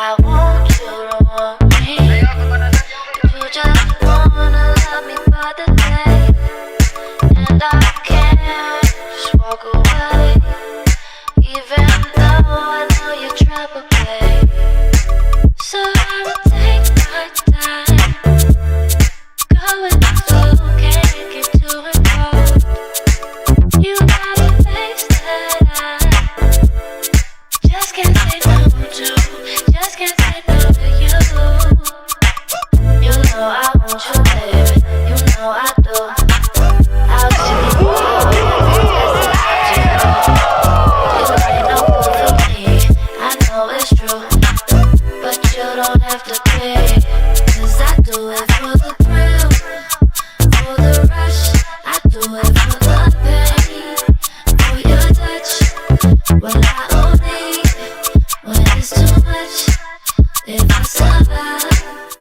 I want you to want me, but you just wanna love me for the day, and I can't just walk away, even though I know you trouble, babe. So I will take my time, going slow, can't get too involved. You got a face that I just can't say no to, just can't say no to you. You know I want you, baby, you know I do. I'll give you all you ain't no good for me, I know it's true, but you don't have to pay, 'cause I do it for the thrill, for the rush. I do it for the pain, for your touch. Well, I only when it's too much. If I